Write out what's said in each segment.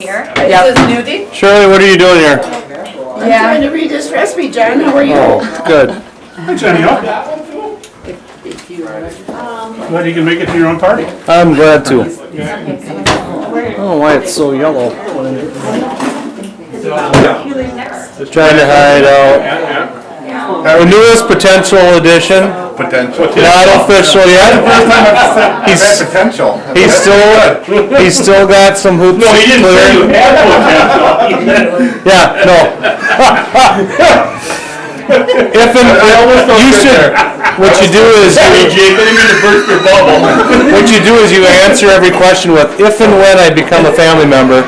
Here. Yep. This is Nudie. Shirley, what are you doing here? I'm trying to read this recipe, John. How are you? Oh, good. Hi, Jenny. Glad you can make it to your own party. I'm glad to. Oh, why it's so yellow. Trying to hide out. Our newest potential addition. Potential. Not official yet. He's potential. He's still got some hoops. No, he didn't say you had potential. Yeah, no. If and you should, what you do is Hey, Jake, I didn't mean to burst your bubble. what you do is you answer every question with if and when I become a family member.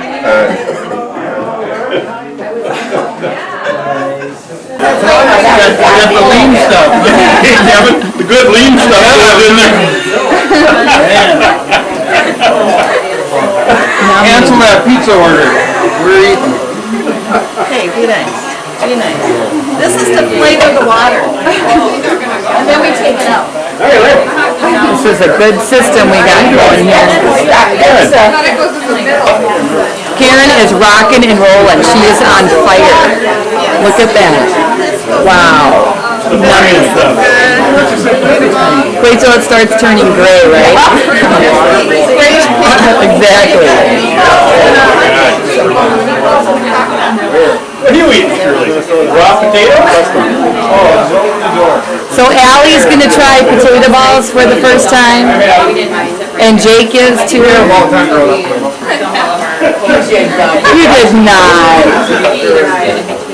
Got the lean stuff. Hey, Kevin, the good lean stuff is in there. Cancel that pizza order. We're eating. Hey, be nice. Be nice. This is to flavor the water. And then we take it out. This is a good system we got going here. Karen is rocking and rolling. She is on fire. Look at that. Wow. Nice. Wait till it starts turning gray, right? Exactly. What are you eating, Shirley? Raw potatoes? So Allie's gonna try potato balls for the first time, and Jake is too. You did not.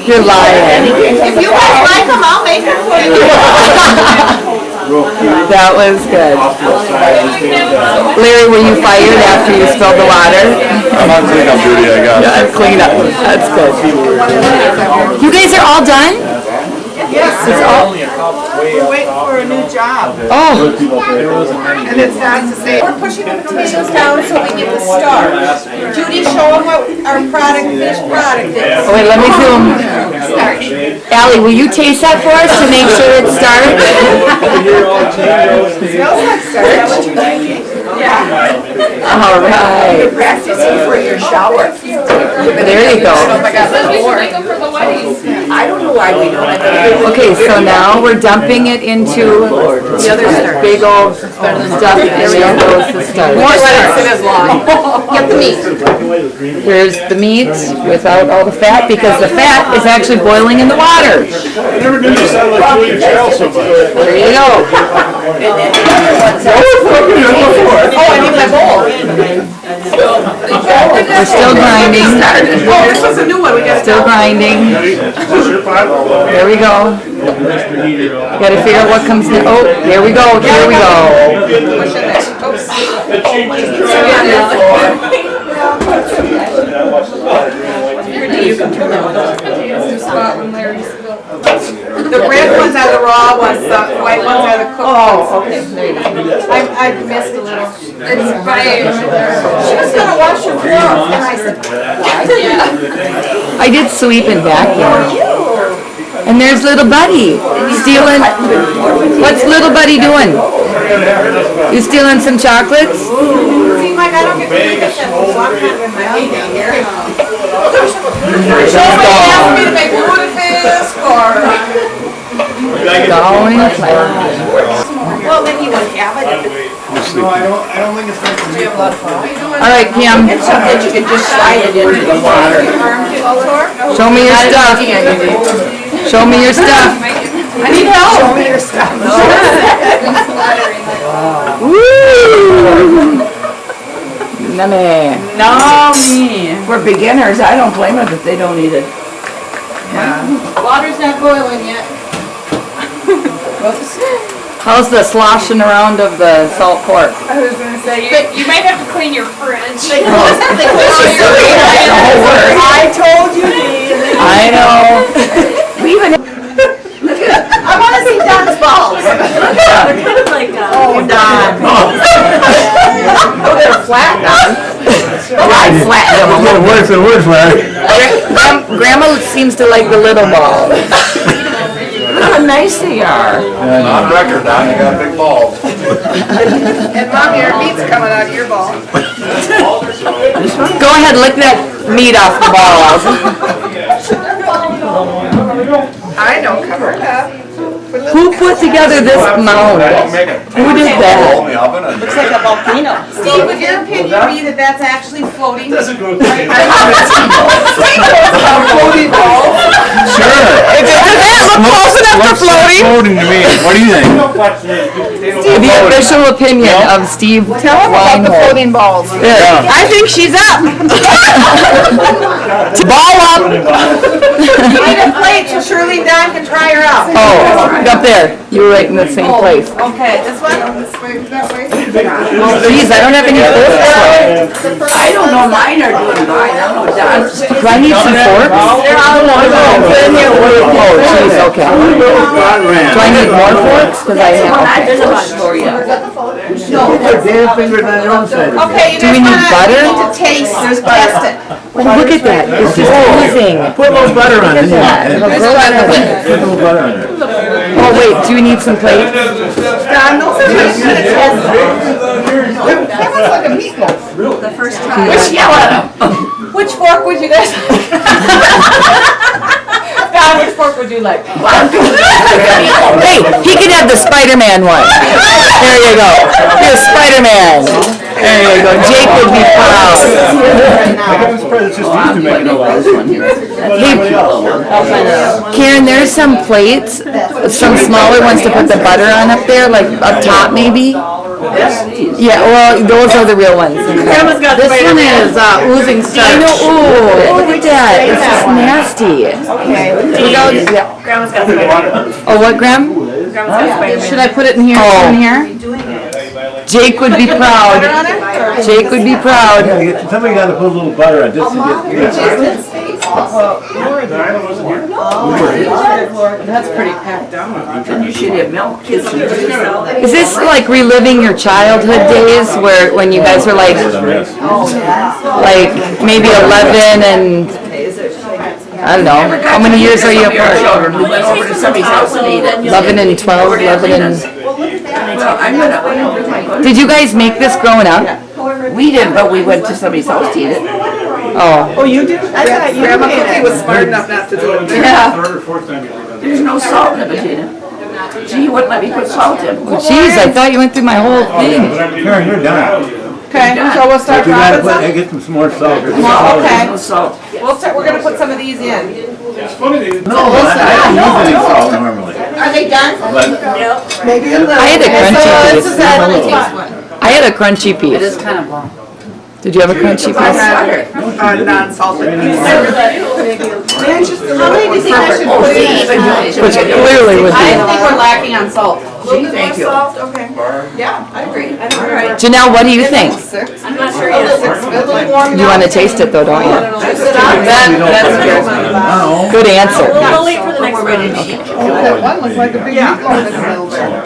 You're lying. If you guys like them, I'll make them for you. That was good. Larry, were you fired after you spilled the water? I'm on cleanup duty, I guess. Yeah, clean up. That's good. You guys are all done? Yes. We're waiting for a new job. Oh, And it's not to say, we're pushing the potatoes down so we get the start. Judy, show them what our finished product is. wait, let me film. Start. Allie, will you taste that for us to make sure it starts? Smells like starch. Yeah. All right. Practicing for your shower. There you go. I don't know why we don't. Okay, so now we're dumping it into the other big old stuff. There we go, goes the starch. More starch than is long. Get the meat. Here's the meat without all the fat, because the fat is actually boiling in the water. I never knew you sounded like Julia Trail so much. There you go. Oh, I need my bowl. We're still grinding. Oh, this was a new one. We got Still grinding. There we go. Gotta figure out what comes next. Oh, there we go. There we go. The red ones are the raw ones, the white ones are the cooked ones. Oh, okay. There you go. I missed a little. It's right. She was gonna wash her floor, and I said, why? I did sweep and vacuum. And there's little buddy stealing. What's little buddy doing? You stealing some chocolates? Seems like I don't get to do this at home, so I'm kind of in my heyday here. Somebody asked me to make lutefisk or... Going Well, then you would have it. No, I don't think it's meant to be. All right, Kim. It's something you can just slide it into the water. Show me your stuff. Show me your stuff. I need help. Show me your stuff. Woo! Nummy. We're beginners. I don't blame them if they don't eat it. Water's not boiling yet. How's the sloshing around of the salt pork? I was gonna say, you might have to clean your fridge. I told you. I know. We even. I want to see Don's balls. Oh, Don. Oh, they're flat, Don. I flattened them a little. Worse than worse, Larry. Grandma seems to like the little ball. Look how nice they are. On record, Don, you got big balls. And Mom, your meat's coming out of your ball. Go ahead, lick that meat off the balls. I know, cover it up. Who put together this mound? Who did Roll that? in the oven and. Looks like a volcano. Steve, would your opinion be that that's actually floating? Sure. Does that look close enough for floating? Floating to me. What do you think? The official opinion of Steve Weinhold. balls. There. I think she's up. Ball up. You need a plate so Shirley and Don can try her out. Oh, up there. You were right in the same place. Okay, this one? This way, that way? Geez, I don't have any forks. I don't know, mine are doing fine, I don't know, Don's. Do I need some forks? They're all Oh, geez, okay. Do I need more forks? Because I have. Not been about for you. Okay, you Do we guys need butter? want to test it. Oh, look at that. It's just oozing. Put a little butter on it. It'll grow out of it. Put a little butter on it. Oh, wait, do you need some plates? Don, those are really good to test. That looks like a meatloaf. The first time. Which yell at him? Which fork would you guys like? Don, which fork would you like? Hey, he could have the Spider-Man one. There you go. Here's Spider-Man. There you go. Jake would be proud. I'm surprised it's just used to make Hey, Karen, there's some plates, some smaller ones to put the butter on up there, like up top maybe. Yeah, well, those are the real ones. Grandma's got this one is oozing I know, ooh, look at that. It's just nasty. Okay. Grandma's got Spider-Man. Oh, what, Graham? Grandma's got Spider-Man. Should I put it in here? Oh. In here? Jake would be proud. Jake would be proud. Somebody gotta put a little butter on just to get. That's pretty packed down. Then you should have milk kids. Is this like reliving your childhood days where when you guys were like maybe 11 and I don't know, how many years are you apart? Children, we went over to somebody's house and ate it. 11 and 12, 11 and... Well, I'm gonna, Did you guys make this growing up? we didn't, but we went to somebody's house to eat it. Oh, Oh, you do? I thought you Grandma Cookie was smart enough not to do it. Yeah. There's no salt in the potato. Gee, you wouldn't let me put salt in. jeez, I thought you went through my whole thing. Karen, you're done. Okay, so we'll start You gotta dropping put, some. get some more salt. Oh, okay. No salt. We're gonna put some of these in. No, I don't use any salt normally. Are they done? But Maybe a little. I had a crunchy piece. one. I had a crunchy It is piece. kind of long. Did you have a crunchy piece? Non-salted. How many do you think I should put in? Which clearly would I be. think we're lacking on salt. Thank you. Okay. Yeah, I agree. All right. Janelle, what do you think? I'm not sure yet. You want to taste it though, don't you? That's good. Good answer. We'll wait for the next one. That one looks like a big meatloaf in the middle there.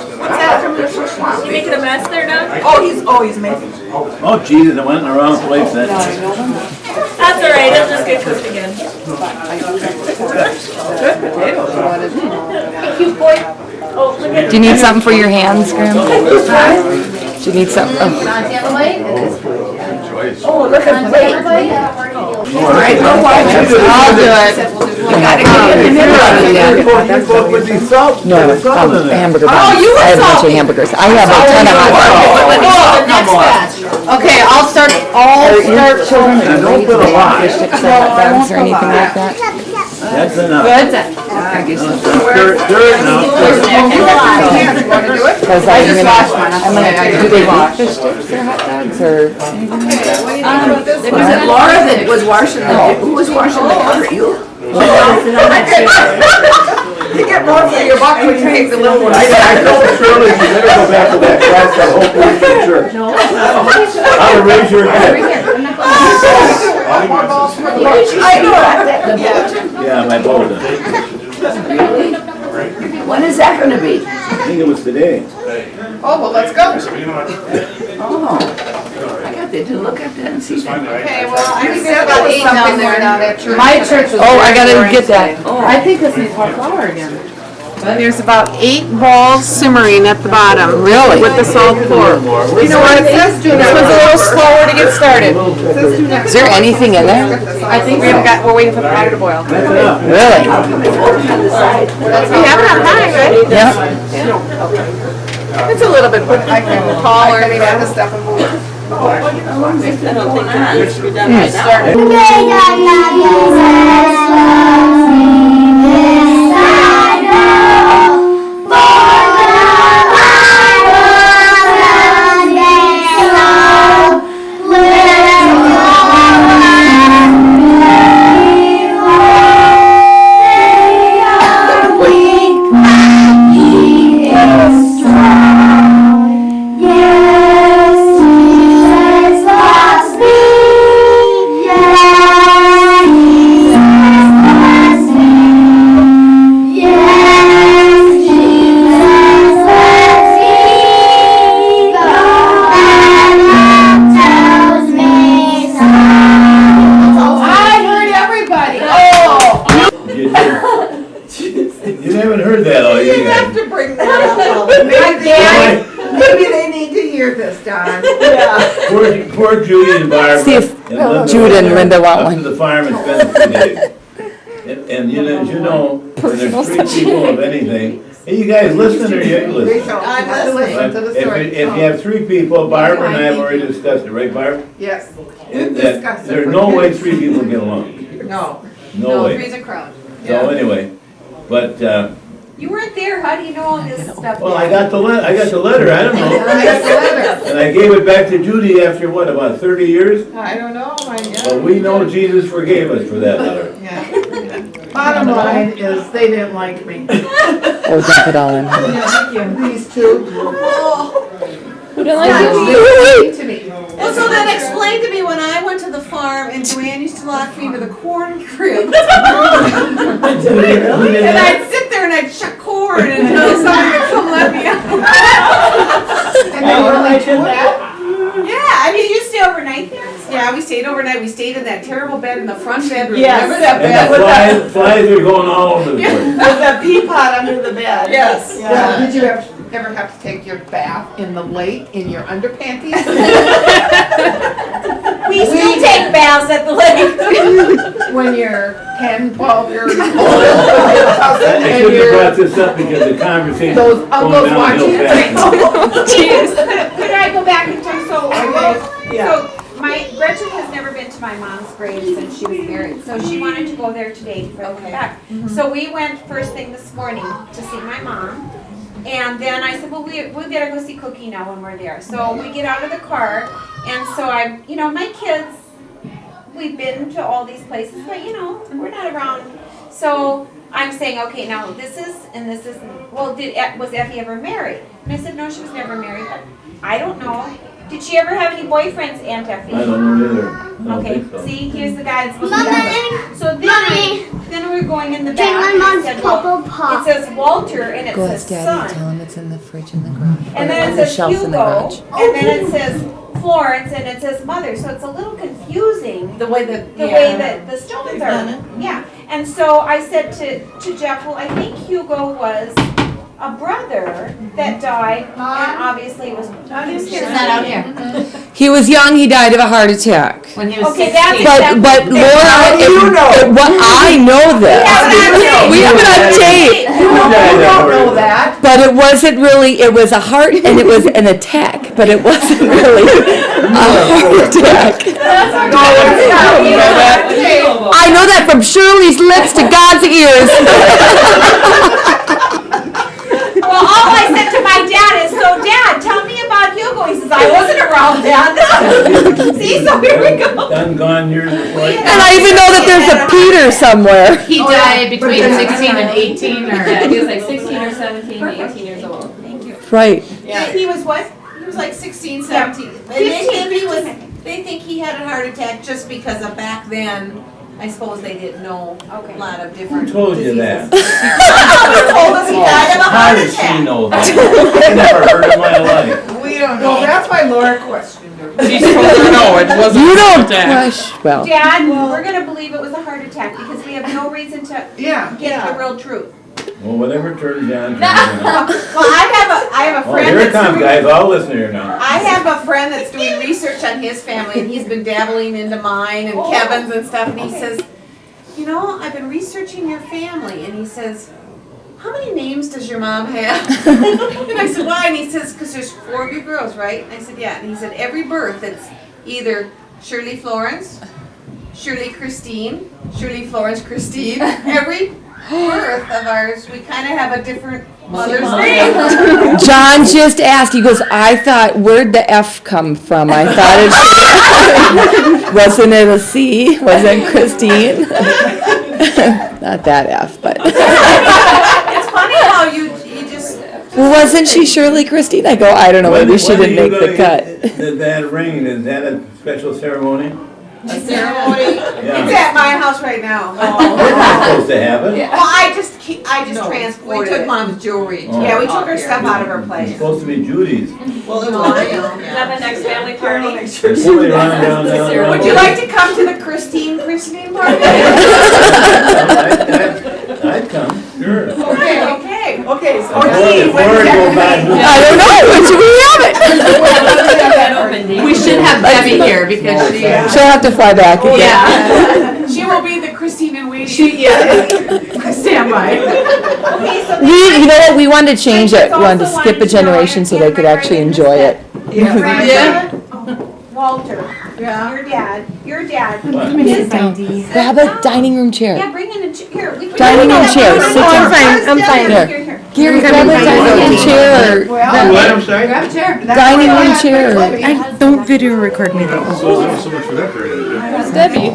You making a mess there, Doug? He's amazing. oh Jesus, I went in the wrong place then. That's alright, it'll just get cooked again. Cute boy. Oh, look at Do you need something for your hands, Graham? Do you need something? Oh, look at the plate. All right, no, why? I'll do it. You gotta get in the middle of it. No, hamburger buns. Oh, you were I have a bunch of salty. hamburgers. I have a ton of hot dogs. The next batch. Okay, I'll start children. Now, don't put a lot. Fish sticks or hot dogs or anything like that? That's enough. Good. Stir it now. Because I'm gonna, do they want fish sticks or hot dogs or? Was it Laura that was washing the, who was washing the car? You? You get more for your buck when you take the little one. I told Shirley you better go back to that class that hopefully you can church. How to raise your head. I know. Yeah, my boat. When is that gonna be? I think it was today. Oh, well, let's go. Oh. I got to look at that and see that. Okay, well, I think there's about 8 down there now that church. My church was. Oh, I gotta very get boring that. today. I think this needs hot flour again. And there's about 8 balls simmering at the bottom. Really? With the salt pork. You know what it says? This one's a little slower to get started. Is there anything in there? I think we're waiting for the water to boil. Really? We have it on high, right? Yeah. It's a little bit taller. I mean, that's stuff. You haven't heard that all year. You have to bring that up. Maybe they need to hear this, Don. Poor Judy and Barbara. See if Jude and Linda want Up one. to the farm and spend 2 days. And you know, as you know, when there's 3 people of anything, hey, you guys listen or you ain't listening? I'm listening to the If story. you have 3 people, Barbara and I have already discussed it, right, Barb? Yes. And that there's no way 3 people get along. No. No way. Three's a crowd. So anyway, but, You weren't there, how do you know all this stuff? well, I got the letter, I don't know. I got the letter. And I gave it back to Judy after what, about 30 years? I don't know, But we know Jesus forgave us for that letter. Yeah. Bottom line is, they didn't like me. Oh, dump it all in. These two. Who don't To me. Well, so then explain to me when I went to the farm and Joanne used to lock me into the corn crib. And I'd sit there and I'd shuck corn and somebody would come let me out. And they really did that? Yeah, I mean, you stay overnight there? Yeah, we stayed overnight. We stayed in that terrible bed in the front bedroom. Yes. Remember that And bed? the flies are going all over the place. With the pea pot under the bed. Yes. Well, did you ever have to take your bath in the lake in your underpanties? We still take baths at the lake. When you're 10, 12 years old. I shouldn't have brought this up because the conversation Those going uncles downhill watching. fast. Could I go back in time? So Yeah. my Gretchen has never been to my mom's grave since she was married, so she wanted to go there today before I went back. So we went first thing this morning to see my mom, and then I said, well, we gotta go see Cookie now when we're there. So we get out of the car, and so my kids, we've been to all these places, but we're not around. So I'm saying, okay, now this is, and this is, well, was Effie ever married? And I said, no, she was never married, but I don't know. Did she ever have any boyfriends, Aunt Effie? I don't know either. I don't Okay, think so. see, here's the guy that's supposed to Mama, have it. So then we're going in the back. drink my and it mom's said, Purple Pop. It says Walter and it Go says ask Daddy, tell son. him it's in the fridge in the garage. And then it On the says shelf in the Hugo, garage. and then it says Florence, and it says mother. So it's a little confusing. The way that. The way that the stones are. Yeah. And so I said to Jeff, well, I think Hugo was a brother that died, and obviously was. Here's that out here. He was young, he died of a heart attack. When he was Okay, 16. But Laura, I know this. We have it on tape. You don't know that. But it wasn't really, it was a heart and it was an attack, but it wasn't really a heart attack. I know that from Shirley's lips to God's ears. Well, all I said to my dad is, so Dad, tell me about Hugo. He says, I wasn't around, Dad. See, so here we go. Done, gone years before. And I even know that there's a Peter somewhere. He died between 16 and 18 or. Yeah, he was like 16 or 17, 18 years old. Thank you. Right. He was what? He was like 16, 17. And they think he had a heart attack just because of back then. I suppose they didn't know a lot of different. Who told you that? Told us he died of a How heart does she attack. know that? I never heard in my life. We don't know. Well, that's why Laura questioned her. She's told her no, it wasn't. You don't attack. question, well, Dad, we're gonna believe it was a heart attack because we have no reason to Yeah. get the real truth. Well, whatever turns you on, turns you on. Well, I have a Oh, friend here it that's comes, doing, guys, all listen here now. I have a friend that's doing research on his family, and he's been dabbling into mine and Kevin's and stuff, and he says, you know, I've been researching your family, and he says, how many names does your mom have? And I said, why? And he says, because there's 4 of you girls, right? And I said, yeah. And he said, every birth, it's either Shirley Florence, Shirley Christine, Shirley Florence Christine. Every birth of ours, we kind of have a different mother's name. John just asked, he goes, I thought, where'd the F come from? I thought it wasn't it a C? Wasn't Christine? Not that F, but. It's funny how you just. Wasn't she Shirley Christine? I go, I don't know, maybe she didn't make the cut. That ring, is that a special ceremony? A ceremony. Yeah. It's at my house right now. We're not supposed to have it. Well, I just transported We took it. mom's jewelry. Oh. Yeah, we took her stuff out of her It's place. supposed to be Judy's. Well, it I was. know. Is that the next family party? Somebody running down there. Would you like to come to the Christine party? I'd come, sure. Okay, so Before it goes bad. I don't know, when should we have it? We should have Debbie here because she. She'll have to fly back again. Yeah. She will be the Christine in waiting. Stand by. Okay, so You know what, we wanted to change it, we wanted to skip a generation so they could actually enjoy it. Yeah. Walter, your dad. His- Grab a dining room chair. Yeah, bring in a chair. We can- Dining room chair, sit down. I'm fine. Here. Gary, grab a dining room chair, What I'm saying? Grab a chair. dining room chair. Don't video record me though. So much for that period.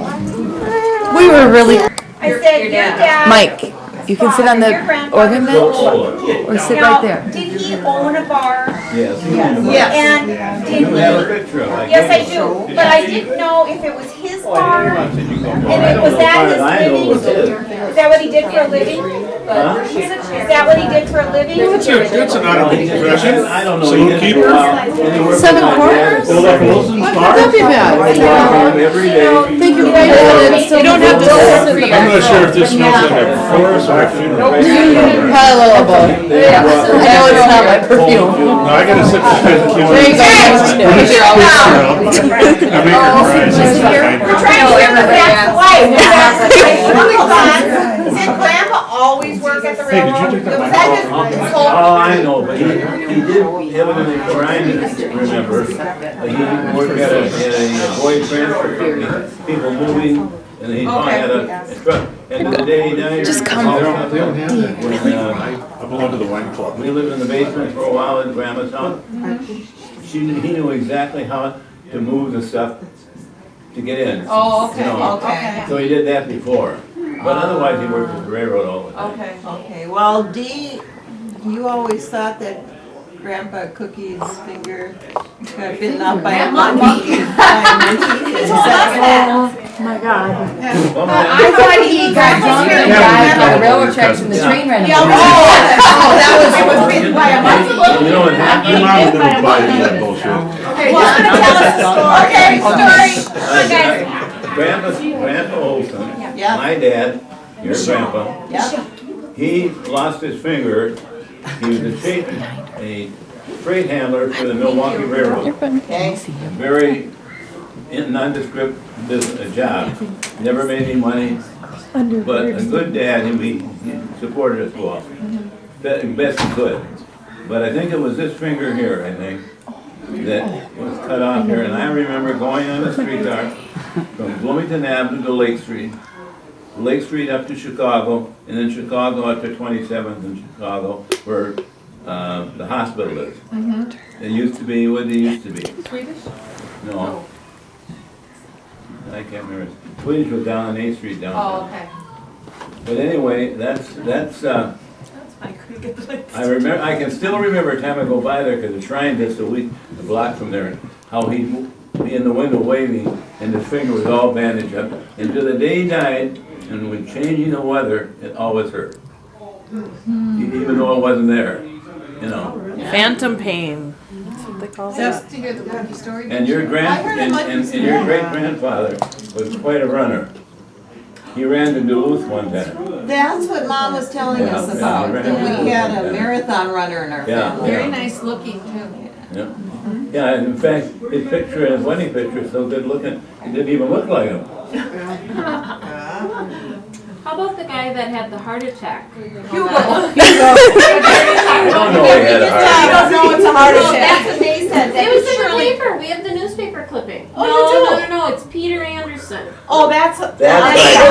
We were really, I said, your dad. Mike, you can sit on the organ bench or sit right there. Did he own a bar? Yes. And did You have a he? picture of it. Yes, I do, but I didn't know if it was his bar, and it was that his living? Is that what he did for a living? Is that what he did for a living? That's an honorable profession. I don't know. Saloon keeper? 7 quarters? Hold up Wilson's bar? That'd be bad. Every day. Thank you guys. You don't have to listen for I'm not sure if this smells like a forest or a funeral. Hello, boy. I know it's not my perfume. No, I gotta sit beside the camera. There you go. When it's spits around, I make her cry. We're trying to bring her back to life. It's really fun. Did Grandpa always work at the Hey, did you railroad? take that Was that mic his Oh, whole? I know, but he did evidently, for I remember, he worked at a boy transfer company, people moving, and he had a truck. And the day he died. Just come. They don't have that. When, I belong to the wine club. we lived in the basement for a while at Grandma's house. He knew exactly how to move the stuff to get in. Oh, okay, You know. okay. So he did that before, but otherwise he worked at the railroad all the time. Okay. Okay, well, Dee, you always thought that Grandpa Cookie's finger got bitten off by a monkey. I thought he got drunk and died on the railroad tracks and the train ran him. Yeah, It was bitten by a monkey. You know what happened? Your mom would never buy any of that bullshit. Okay, who's gonna tell us the story? Okay, story. Come on, guys. Grandpa Olson, Yeah. my dad, your grandpa, Yeah. he lost his finger. He was a freight handler for the Milwaukee Railroad. Okay. Very nondescript business job. Never made any money, but a good dad, and he supported us well. Best he could. But I think it was this finger here, I think, that was cut off here. And I remember going on the streetcar from Bloomington Avenue to Lake Street up to Chicago, and then Chicago up to 27th in Chicago, where the hospital is. It used to be what it used to be. Swedish? No. I can't remember. Swedish was down on 8th Street down Oh, there. okay. But anyway, I remember, I can still remember a time I go by there, because the shrine just a block from there, how he'd be in the window waving, and his finger was all bandaged up. And to the day he died, and when changing the weather, it always hurt. Even though it wasn't there, you know. Phantom pain. That's what they call it. To hear the monkey story. And your and your great grandfather was quite a runner. He ran to Duluth one time. That's what Mom was telling us about, that we had a marathon runner in our Yeah. family. Very nice looking too. Yeah. Yeah, and in fact, his picture, his wedding picture is so good looking, it didn't even look like him. How about the guy that had the heart attack? I don't know he had a I heart. don't know it's a heart No, attack. that's what they said. It was in the paper. We have the newspaper clipping. Oh, you do? No, it's Peter Anderson. Oh, that's. That's No,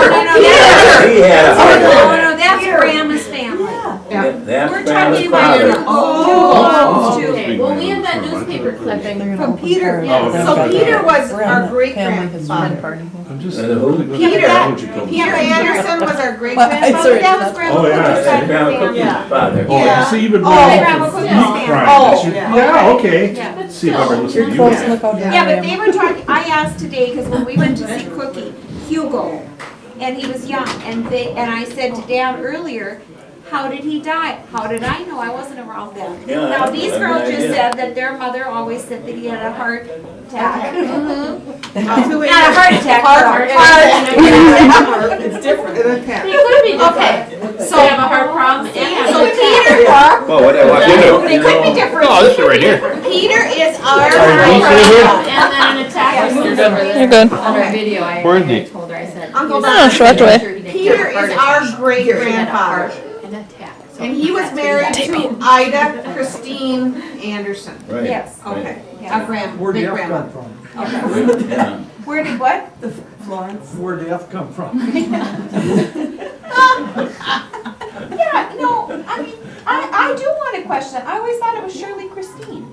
right. no, He had a heart No, attack. no, that's Grandma's family. That's We're Grandma's talking about your father. Okay, well, we have that newspaper clipping. From Peter. So Peter was our great grandfather. And who? Peter Anderson was our great grandfather. That was Grandma Oh, yeah, Cookie's that's side of the Grandma family. Cookie's father. Oh, yeah, see, you've been Oh, around Grandma for Cookie's deep family. crime. Oh, Yeah, okay. Yeah, but See if I ever still. listen to you. Yeah, but they were talking, I asked today, because when we went to see Cookie, Hugo, and he was young, and I said to Dad earlier, how did he die? How did I know? I wasn't around then. Yeah, Now, these I have girls an just idea. said that their mother always said that he had a heart attack. Not Not a heart attack, Heart heart. It's different. They could be different. Okay, So they have a heart problem and have So an attack. Peter, Well, what I want you to. they could be different. Oh, this is right here. Peter is our. And then an attack. You're good. On our video, I Where is he? told her, I said. Uncle "You're Don. so Short way. sure he didn't Peter get a heart is our attack. great He had a grandfather. heart- An attack. So And he was that's what married got. to Ida Christine Anderson. Right. Yes. Okay, Yeah. our big grandma. Right, yeah. Where did what? Florence. Where'd the F come from? Yeah, no, I mean, I do want to question, I always thought it was Shirley Christine.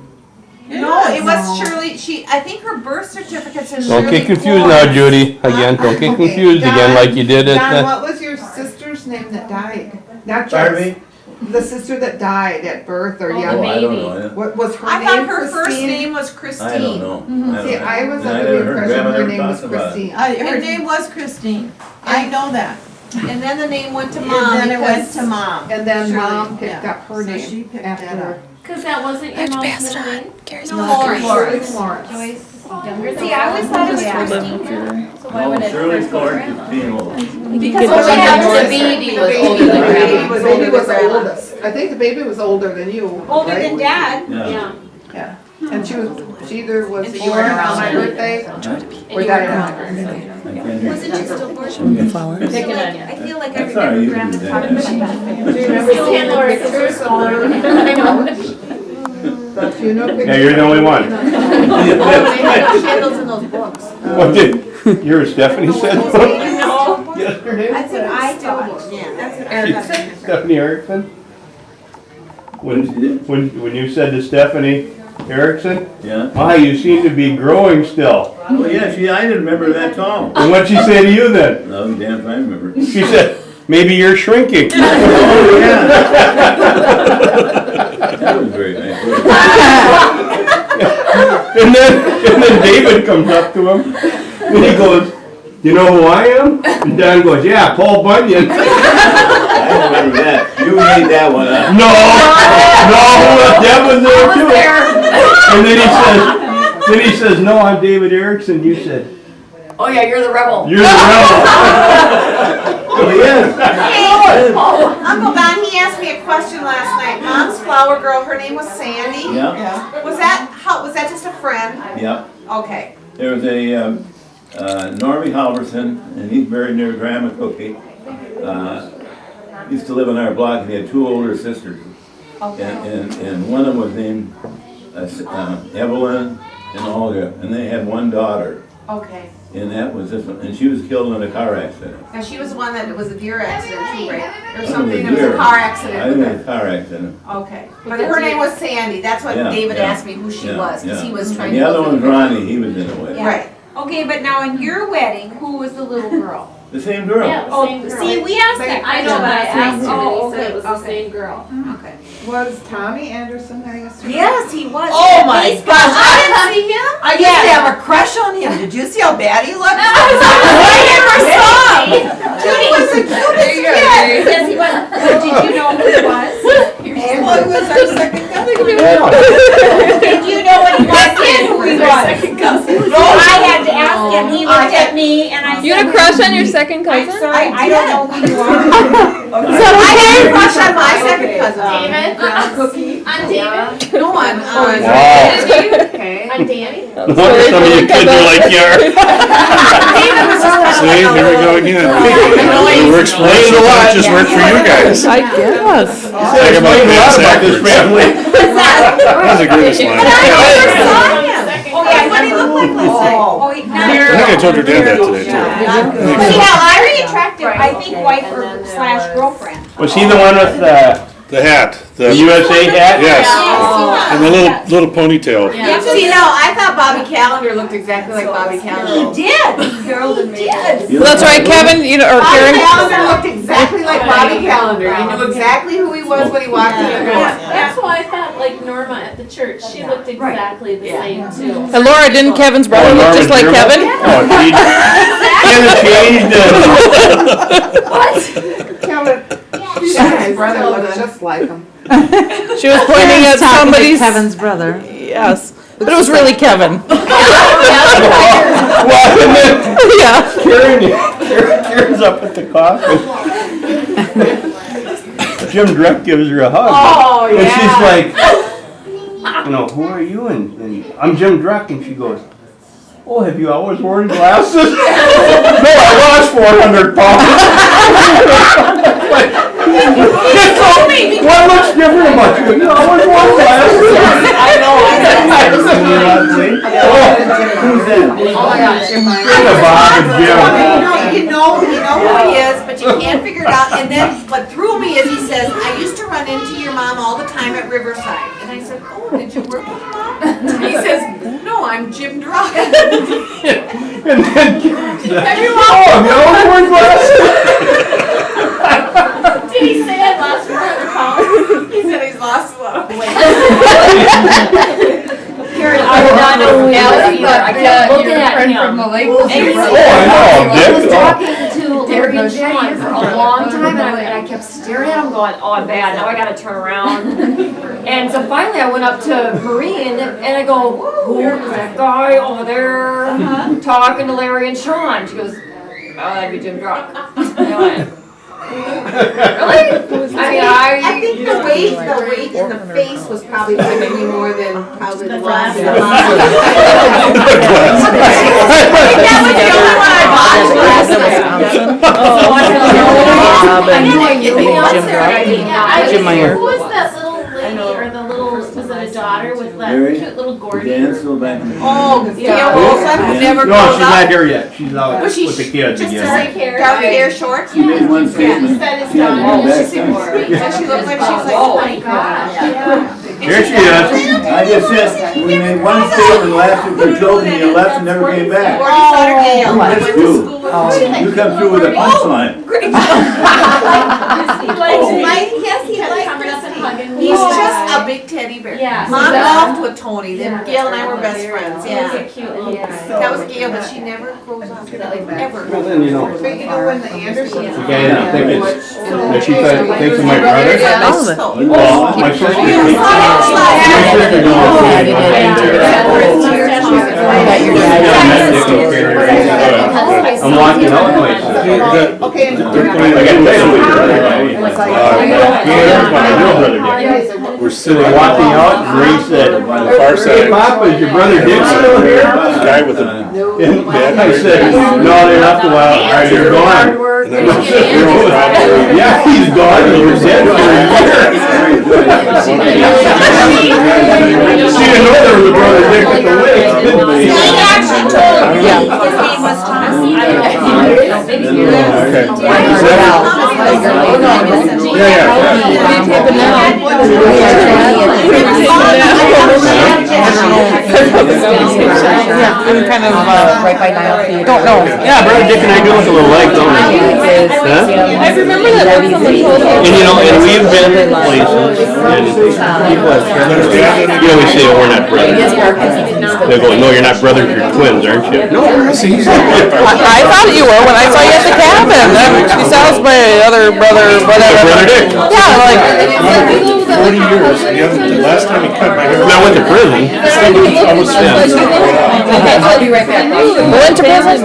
No, it was Shirley, I think her birth certificate's in Shirley Don't get confused now, Florence. Judy, again, don't get confused again like you did Don, at what was your sister's name that died? Not Pardon yours. me? The sister that died at birth or Oh, young. I don't know. What was her I name? thought her first Christine? name was Christine. I don't know. See, I was And I under never the heard impression Grandma her ever name was talk about it. Christine. Her name was Christine. I know that. And then the name went to And mom then it went because to Mom. And then Shirley, mom picked yeah. up her So name she picked that after. up. Cause that wasn't your mom's middle name? Florence. Florence. Joyce is younger than See, I always thought it was Yeah. Christine. So why would Oh, it Shirley first go Clark grandma? is being old. Because what what happened to happened the baby The was baby- older than the baby grandma. was- baby was the oldest. I think the baby was older than you. Older right? than Dad. Yeah. Yeah. Yeah. And she either was And she born went on around my and- birthday And or you died were on my around her, birthday. so. I can't hear Wasn't you. she still working? Flowers. I feel like I feel like I That's all right, remember you Grandma can do talking that. about that. Do you remember Still seeing the Laura, pictures? I know. The funeral pictures? Yeah, you're the only one. Oh, they had those candles in those books. What did, yours Stephanie said? No, Yesterday? that's what I thought. Yeah. That's what I thought. Stephanie Erickson? When you said to Stephanie Erickson, Yeah. ah, you seem to be growing still. Oh, yeah, I didn't remember that tall. And what'd she say to you then? No, damn, if I remember. She said, maybe you're shrinking. Oh, yeah. That was very nice. And then David comes up to him and he goes, you know who I am? And Don goes, yeah, Paul Bunyan. I remember that. You made that one up. No, Deb was there too. And then he says, no, I'm David Erickson. You said, Oh yeah, you're the rebel. you're the rebel. Oh, yes. Uncle Don, he asked me a question last night. Mom's flower girl, her name was Sandy. Yeah, Was that just a friend? yeah. Okay. There was a Normie Halverson, and he's buried near Grandma Cookie. Used to live on our block, and he had two older sisters. And one of them was named Evelyn and Olga, and they had one daughter. Okay. And that was this one, and she was killed in a car accident. Now, she was the one that was a deer accident too, right? Or I think something, it it was a deer. car I accident think with it was her. a car accident. Okay. But her name was Sandy, that's what Yeah, David yeah, asked me who she yeah, was, because yeah. he was trying And to. the other look one's at- Ronnie, he was in a way. Yeah. Right. Okay, but now in your wedding, who was the little girl? The same girl. Yeah, the same Oh, girl. see, we asked that. I know, but I asked him Oh, and he said it was the okay. same girl. Okay. Was Tommy Anderson there yesterday? Yes, he was. Oh my Baseball. gosh, I didn't see him. I used to have a crush on him. Did you see how bad he looked? I never saw him. Judy was the cutest kid. Yes, he was. But did you know who he was? Well, he was our second cousin. Did you know when he walked in who he was? No, I had to ask him. He looked at at me and I said. You had a crush on your second I'm cousin? sorry, I don't know who you are. Is that I okay? had a crush on my second cousin. David? On David? No one. Wow. Okay. On Danny? No wonder some of you kids are like you are. David was just See, here we go again. It works for us, it doesn't just work for you guys. I guess. Talk about Explain a lot about this backwards. family. That was the greatest line. I never saw him. Oh, yeah, What did he look like last night? Oh, he, I think I told your dad that today too. yeah, very attractive, I think wife or slash girlfriend. Was he the one with The hat. the USA hat? Yes. And the little ponytail. See, no, I thought Bobby Calendar looked exactly like Bobby Calendar. He did. He did. That's right, Kevin, or Bobby Karen. Calendar looked exactly like Bobby Calendar. You knew exactly who he was when he walked in the door. That's why I thought, like Norma at the church, she looked exactly the same too. And Laura, didn't Kevin's brother look just like Kevin? Oh, he changed Kevin, his brother looks just like him. She was pointing at somebody's. Kevin's brother. Yes, but it was really Kevin. Well, and then Yeah. Karen's up at the coffin. Jim Dreck gives her a hug. Oh, And she's like, who are you? And I'm Jim Dreck. And she goes, oh, have you always worn glasses? No, I lost 400 pounds. What looks different about you? You always wore glasses. I know. Who's that? Oh my gosh. Bob and Jim. You know who he is, but you can't figure it out. And then what threw me is he says, I used to run into your mom all the time at Riverside. And I said, oh, did you work with mom? And he says, no, I'm Jim Druck. And then Karen said, oh, have you always worn glasses? Did he say I lost 400 pounds? He said he's lost a lot of weight. Karen, I would not know who he was either. I kept looking at him. Oh, I know, I was Dick. talking to Larry and Sean for a long time, and I kept staring at him going, oh, I'm bad, now I gotta turn around. And so finally I went up to Marie and I go, who's that guy over there talking to Larry and Sean? She goes, oh, that'd be Jim Druck. And I went, really? I think the weight in the face was probably giving me more than probably the glasses. That was the only one I bought Jim Meyer. Who was that little lady, or the little, was it a daughter with that cute little Gordy? Oh, Gail Olson, who never No, grows she's not up. here yet. She's out Was she with the kids just again. dark hair, short? He said his daughter. Does she look like she's like Oh my 25? gosh, yeah. Here she is. I just said, we made one statement last week for children, and you left and never came back. Gordy's daughter Gail. I That's went to you. school with her. You come through with a punchline. Great. Yes, he liked Coming up and Christy. hugging me. He's just a big teddy bear. Yeah. Mom Yeah. golfed with Tony, then Gail and I were best friends, He was a yeah. cute little guy. That was Gail, but she never grows up, ever. Well, then, But you know when the Andersons. the guy didn't think it's, that she thinks of my brother. Well, my sister thinks. My sister I'm walking out places. Okay. I got We're sitting We're walking out and Ray said, on the far hey side. Papa, is your brother Dick still here? Guy with a And I said, no, they left a while, they're gone. Yeah, he's gone, he was dead for a year. She didn't know there was a brother Dick at the wake, didn't He they? actually told me his name was Thomas. I'm kind of, right by Nile Theater. Don't know. Yeah, brother Dick and I do look a little alike, don't we? Huh? I remember that when someone told me. And and we've been places, and people have, we say, oh, we're not brothers. They go, no, you're not brothers, you're twins, aren't you? No, see, he's I thought you were when I saw you at the cabin. You saw us my other brother, whatever. Brother Dick. Yeah, like, 40 years. The last time he cut my hair. I went to prison. I'll be right back. Who went to prison?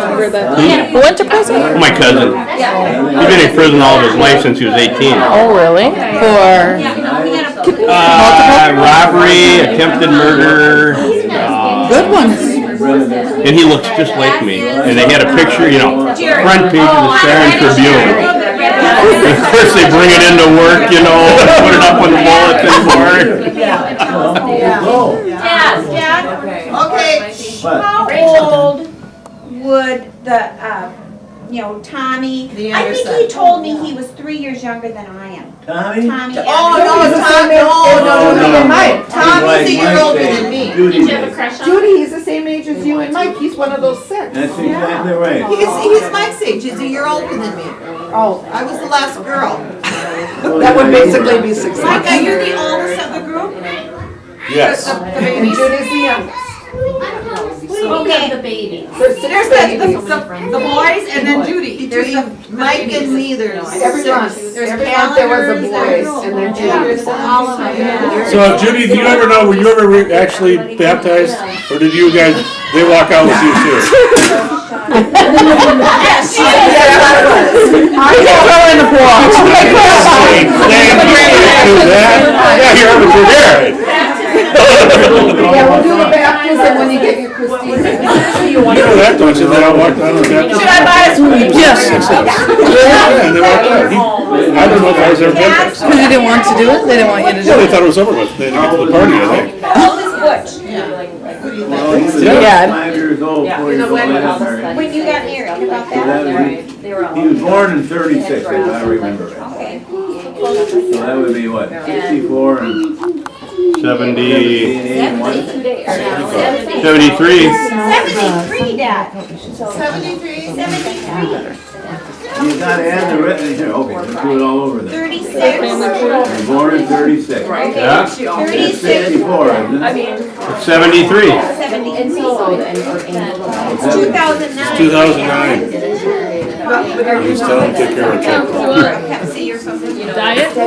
Who went to prison? My cousin. He's been in prison all of his life since he was 18. Oh, really? For? Robbery, attempted murder. Good ones. And he looks just like me. And they had a picture, front page of the Star and Tribune. And of course, they bring it into work, put it up on the bulletin board. Dad, Okay. how old would the, Tommy, The I younger think son. he told me he was 3 years younger than I am. Tommy? Tommy. Oh, no, Mike. Tommy's a year older than me. Judy. Judy, he's the same age as you and Mike. He's one of those six. That's exactly right. He's Mike's age, he's a year older than me. Oh, I was the last girl. that would basically be 6 Mike, months. are you the oldest of the group? Yes. And Judy's the youngest. Okay. There's six There's babies. the boys and then Judy. There's Mike and me, there's Every month, every month there was a boy, and then Judy. All of them. So Judy, do you ever know, were you ever actually baptized? Or did you guys, they walk out with you too? Yes, she is. I can't throw in the pool. Yeah, you're there. Yeah, we'll do the baptism when you get your Christine. You know that, don't you? That I walked out of that. Should I buy us food? Yes. Yeah, and they walked out. I don't know if I was ever baptized. Because you didn't want to do it? They didn't want you to Yeah, do they it? thought it was over with. They didn't get to the party, I think. How old is Butch? Well, he was Yeah. 5 years old before he was married. When you got married, about So that? he was born in 36, if I remember it. Okay. So that would be what, 64 and 70, 78, 73. 73, Dad. 73. 73. You gotta add the written here, okay, let's do it all over then. 36. You're born in 36. Yeah, 36. 64, isn't it? 73. 73. 2009. 2009. Just tell them to take care of it. Pepsi or something. Diet? So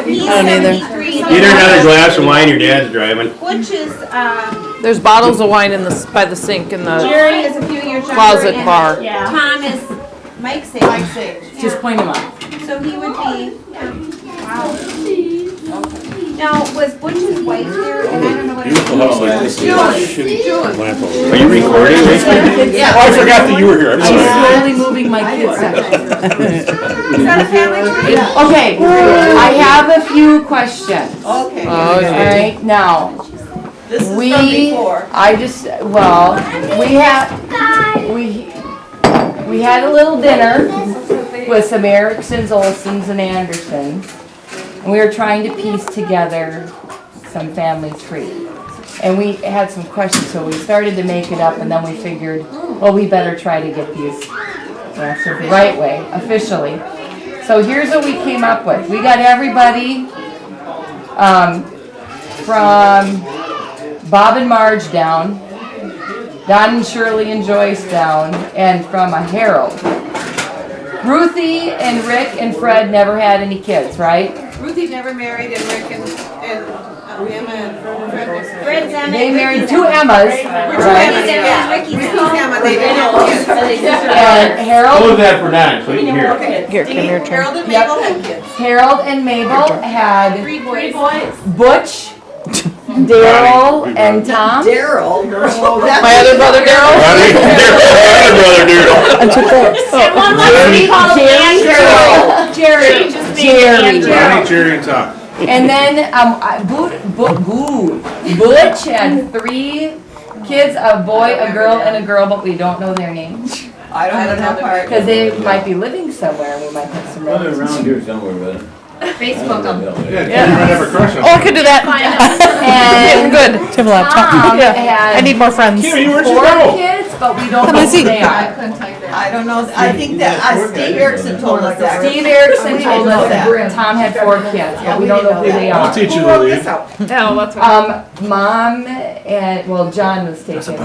he's I don't either. 73. Either another glass of wine, your dad's driving. Butch is, There's bottles of wine by the sink in the Jerry is a few years younger. closet and bar. Tom is Mike's age. Mike's age. Just point them up. So he would be, wow. Now, was Butch's wife there? And I don't know what her Beautiful house like this. Shitty lamp over there. Are you recording? Oh, I forgot that you were here. I'm sorry. Slowly moving my kids section. Is that a family tree? Okay, I have a few questions. Okay. All right, now, This is from we, before. we had a little dinner with some Ericksons, Olsons, and Andersons. And we were trying to piece together some family tree. And we had some questions, so we started to make it up, and then we figured, well, we better try to get these answered the right way, officially. So here's what we came up with. We got everybody from Bob and Marge down, Don and Shirley and Joyce down, and from a Harold. Ruthie and Rick and Fred never had any kids, right? Ruthie never married and Rick and Emma and Fred was. Fred's Emma. They married two Emmas, Ricky's right? Emma, they didn't have kids. And Hold Harold, that for Don, so you can hear it. Here, come here, turn. Harold and Mabel had kids. Harold and Mabel had Three boys. Butch, Daryl, and Tom. Daryl. My other brother Daryl? Brother Doodle. And one last we call him Jerry. Jerry. Ronnie, Jerry, and Tom. And then Butch had 3 kids, a boy, a girl, and a girl, but we don't know their names. I don't know that part. Because they might be living somewhere, we might have some Probably relatives. around here somewhere, but. Facebook them. Yeah, you might have a crush on Oh, I could do that. And Good. To have a laptop. Tom Yeah. had I need more friends. Kimmy, where'd you 4 go? kids, but we don't Come know and see. who they are. I don't know, I think that, Steve Erickson told us that. Steve Erickson told us that. that Tom had 4 kids, but we don't know who they I'll are. teach you the lead. No, that's Mom and, well, John was taking it.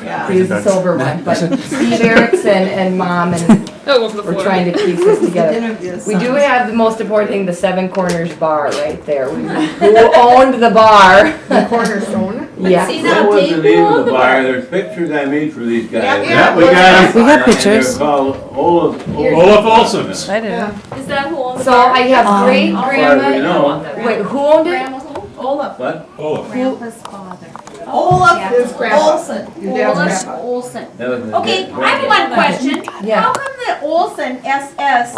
Yeah. He was the sober one, but Steve Erickson and Mom and We're trying to piece this together. We do have the most important thing, the Seven Corners Bar right there. Who owned the bar? Cornerstone. Yeah. That was the name of the bar, there's pictures I made for these guys. Yeah, we got them. We got pictures. They're called Olaf Olson's. I didn't know. Is that who owns the So bar? I have great As far as we grandma. know. Wait, who owned it? Olaf. What? Olaf. Grandpa's father. Olaf His grandpa. Olson. Your dad's Olaf grandpa. Olson. That was the- Okay, I have one question. Yeah. How come the Olson SS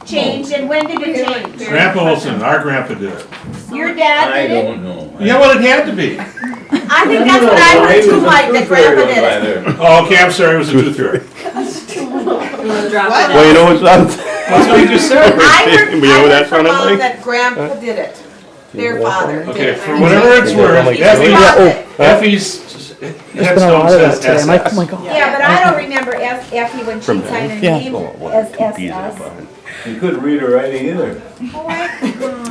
changed and when did it change? Grandpa Olson, our grandpa did it. Your dad I did it? don't know. Yeah, well, it had to be. I think that's what I heard too, Mike, that grandpa did it. Oh, okay, I'm sorry, it was a tooth fairy. Well, you know what's up? That's what you just said. I heard, You know I what heard that from sounded mom like? that grandpa did it. Their father. did Okay, it. for whatever it's worth, He just bought it. Effie's headstone says SS. Yeah, but I don't remember Effie when she signed her name as SS. You couldn't read her writing either.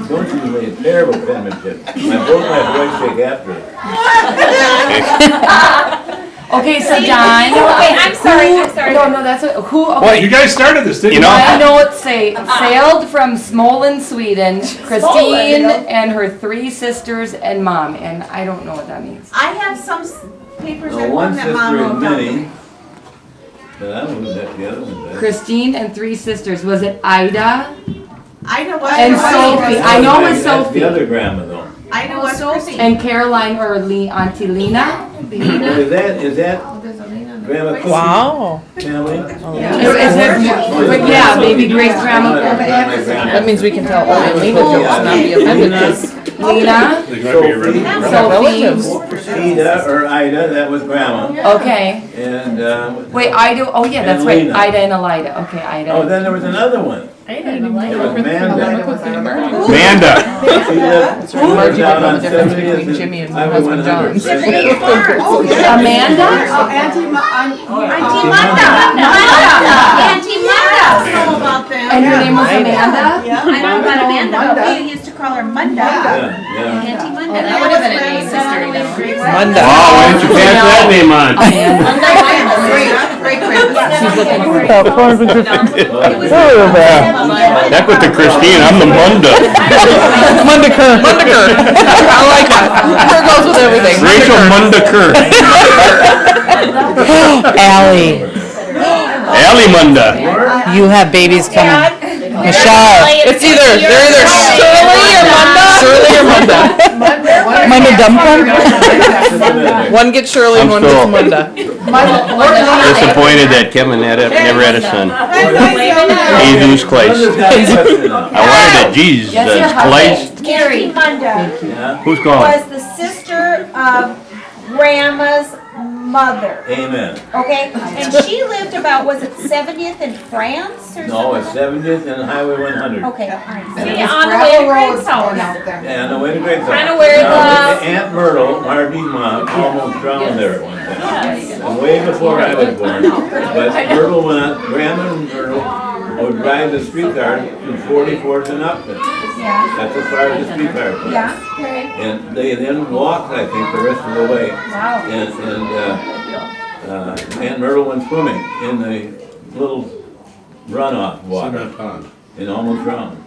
Don't you made terrible penmanship. Both my boys take after her. Okay, so John. Wait, I'm sorry. No, that's what, who, okay. Well, you guys started this, didn't you? I know it sailed from Småland, Sweden, Christine and her 3 sisters and mom, and I don't know what that means. I have some papers No, at one home that sister mom is wrote down. Minnie. But I don't know who that, the other one is. Christine and 3 sisters, was it Ida? I know what. And Sophie, I know it was That's the other Sophie. grandma though. I know what Sophie. And Caroline or Auntie Lena? Is that Grandma Cookie's Wow. family? Is it, but yeah, maybe great grandma. That means we can tell only Lena jokes, not be offended, 'cause Lena, They might be your relatives. Sophie, Ida or Ida, that was grandma. okay. And, Wait, Ida, oh yeah, that's And right, Lena. Ida and Elida, okay, oh, Ida. then there was another one. It was Amanda. Amanda. She lived down on the difference 70th between Jimmy and my Highway husband 100. John's. Amanda? Auntie Munda. Auntie Munda. I know about them. And her name was Amanda? I know about Amanda, but we used to call her Munda. Yeah. Auntie Munda. That would have been a name history Munda. Wow, why didn't you pass that name on? Great grandpa. She's looking for it. Heck with the Christine, I'm the Munda. Mundaker. I like that. Her goes with everything. Rachel Mundaker. Allie, Allie Munda. you have babies coming. Michelle. It's they're either Shirley or Munda. Munda Dumpling? One gets Shirley and I'm one gets still- Munda. Disappointed that Kevin never had a son. Jesus Christ. I wanted a Jesus Christ. Auntie Munda Who's calling? was the sister of Grandma's mother, Amen. okay? And she lived about, was it 70th in France or something? No, it's 70th and Highway 100. Okay, all right. See, on the way to Greg's house. Yeah, on the way to Great Kinda where the- Aunt Myrtle, Marty's mom, almost drowned there at one time. And way before I was born. But Myrtle went up, Grandma and Myrtle would ride the streetcar from 44th and Upton. Yeah, That's as far as the streetcar was. yeah, okay. And they then walked, I think, the rest of the way. Wow. And Aunt Myrtle went swimming in the little runoff water Cement pond. and almost drowned.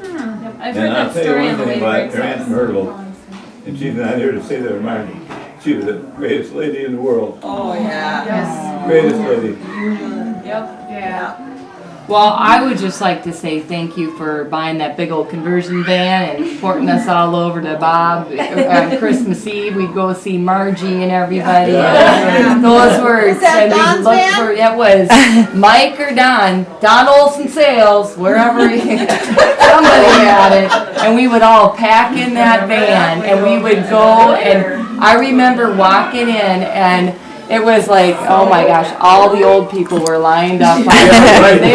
I've And heard I'll that tell you story one on the thing way to about Greg's your Aunt house. Myrtle, and she's not here to say that, Marty. She was the greatest lady in the world. Oh, yeah. Greatest lady. Yeah. Well, I would just like to say thank you for buying that big old conversion van and porting us all over to Bob. On Christmas Eve, we'd go see Margie and everybody. And those were, that and we Don's looked van? for, that was Mike or Don Olson Sales, wherever somebody had it. And we would all pack in that van and we would go, and I remember walking in and it was like, oh my gosh, all the old people were lined up. They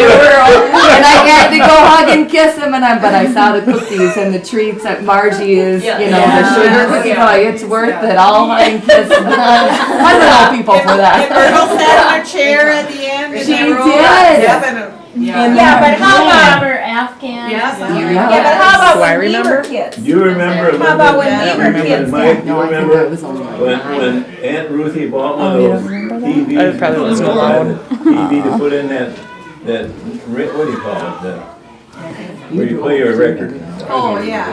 were, and I had to go hug and kiss them, but I saw the cookies and the treats that Margie is, the sugar cookie. Oh, it's worth it. I'll hug and kiss them. I don't know people for And that. Myrtle sat in her chair at the end. and She they rolled did. up. Yep, and Yeah, but how about, Afghan. Yes. yeah, but how about Do I when we remember? were kids? Do you remember? How about when I we were remember kids? Mike, do No, you I think remember I was only like when nine. Aunt Ruthie bought one Oh, you of don't those remember that? TVs? I probably wasn't allowed. TV to put in that that, what do you call it, where you play your record. Oh, yeah.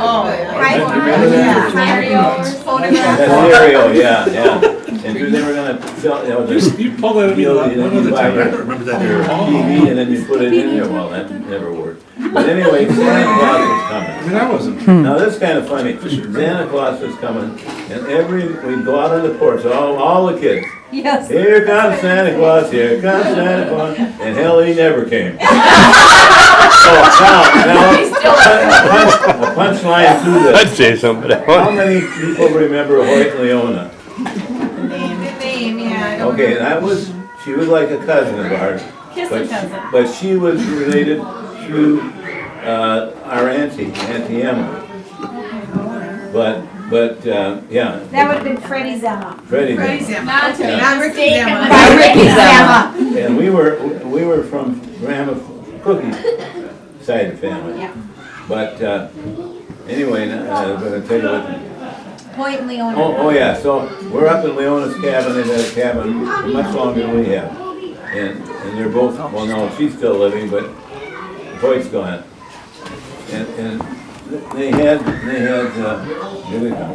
Remember that? That stereo, yeah. And they were gonna sell, You pull that in one other time, I don't remember that. your TV and then you put it in there, well, that never worked. But anyway, Santa Claus is coming. I mean, I wasn't. Now, this is kind of funny. Santa Claus is coming, and we go out on the porch, all the kids. Yes. Here comes Santa Claus, here comes Santa Claus, and hell, he never came. So now, a punchline to I'd this. say something. How many people remember Hoyt and Leona? The name, yeah. Okay, she was like a cousin of ours. But she was related to our Auntie Emma. But yeah. That would have been Freddie Zema. Freddie. Not Ricky Zema. Ricky Zema. And we were from Grandma Cookie's side of the family. Yeah. But anyway, I'm going to tell you what. Hoyt and Leona. Oh yeah, so we're up in Leona's cabin. They've had a cabin much longer than we have. And they're both, well no, she's still living, but Hoyt's gone. And they had, here they come.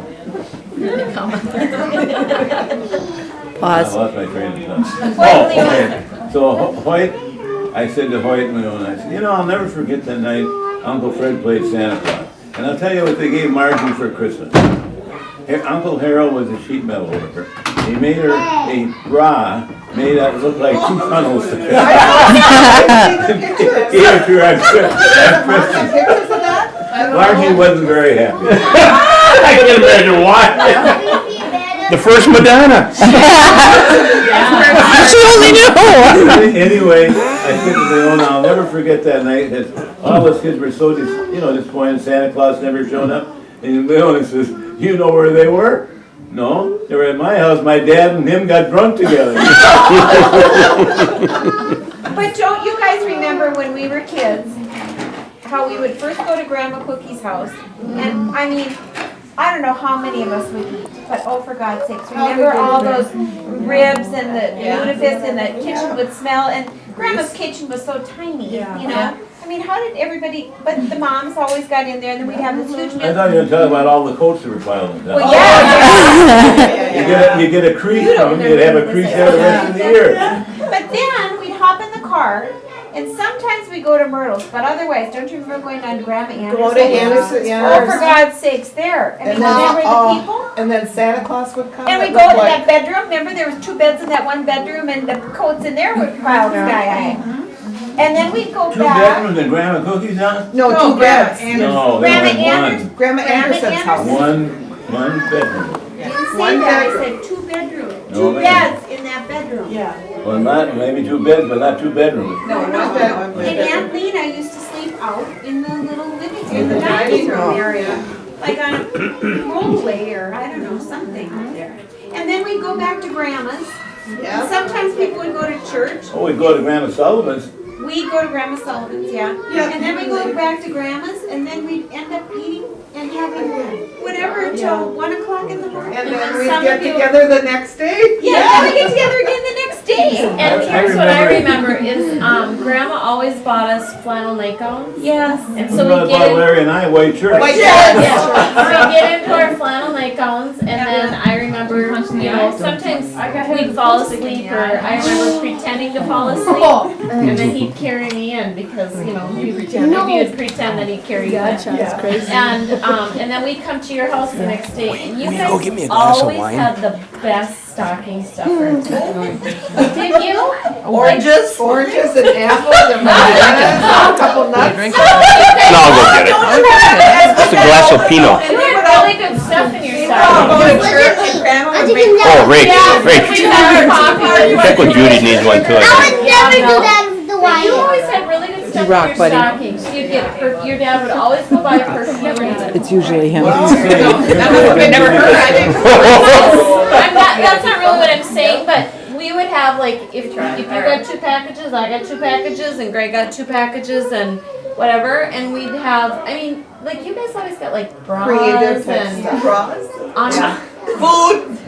Pause. I lost my train of thought. Okay. So Hoyt, I said to Hoyt and Leona, I said, I'll never forget that night Uncle Fred played Santa Claus. And I'll tell you what they gave Margie for Christmas. Uncle Harold was a sheet metal worker. He made her a bra made out look like two funnels. Gave it to her at Christmas. Margie wasn't very happy. I can imagine why. The first Madonna. She only knew. Anyway, I said to Leona, I'll never forget that night that all us kids were so disappointed Santa Claus never showed up. And Leona says, you know where they were? No, they were at my house. My dad and him got drunk together. But don't you guys remember when we were kids, how we would first go to Grandma Cookie's house, and I mean, I don't know how many of us would eat, but oh, for God's sakes, remember all those ribs and the lutefisk and the kitchen would smell, and Grandma's kitchen was so tiny, you know? I mean, how did everybody, but the moms always got in there, and then we'd have this huge I thought you were talking about all the coats that were piled in town. Well, You get a crease from them, you'd have a crease there the rest of the year. But then we'd hop in the car, and sometimes we go to Myrtle's, but otherwise, don't you remember going on to Grandma Anderson? Go to Anderson, yeah. Oh, for God's sakes, there. I mean, remember the people? And then Santa Claus would come. And we go to that bedroom, remember there was 2 beds in that one bedroom, and the coats in there were piled sky high. And then we'd go 2 back. bedrooms in Grandma Cookie's house? No, 2 beds. No, there Grandma was Anderson. Grandma Anderson's house. one bedroom. Didn't say that, I said 2 bedrooms, No, 2 ma'am. beds in that bedroom. Yeah. Well, maybe 2 beds, but not 2 bedrooms. No, one bedroom. And Aunt Lena used to sleep out in the little living room, In the dining room room. area, like on a rollaway or I don't know, something there. And then we'd go back to Grandma's. And sometimes people would go to church. Oh, we'd go to Grandma Sullivan's. We'd go to Grandma Sullivan's, yeah. And then we'd go back to Grandma's, and then we'd end up eating and having whatever till 1 o'clock in the morning. And then we'd some get of you- together the next day? Yeah, then we get together again the next day. And here's what I remember is Grandma always bought us flannel night gowns. Yes. And So so we get in, Larry and I, white shirts. White yeah, we get into our flannel night gowns, and then I remember, sometimes we'd fall asleep, or I remember pretending to fall asleep, and then he'd carry me in because he would pretend that he carried me in. That's crazy. And then we'd come to your house the next day, and you Go get me a guys glass of always wine. had the best stocking stuffers. Did you? Oranges and apples and bananas, a couple nuts. No, I'll go get it. Just a glass of Pinot. You had really good stuff in your Go stocking. to church and Grandma would make. Oh, Rach, We'd have coffee. check with Judy needs one too. I think. Never do that with the But you wire. always had really good stuff rock, in your buddy. stockings. You'd get, your dad would always go buy perfume. It's usually him. That must have been never heard, I didn't. That's not really what I'm saying, but we would have like, if you got 2 packages, I got 2 packages, and Greg got 2 packages, and whatever, and we'd have, I mean, like you guys always got like bras Creative type and stuff. Bras. on Food.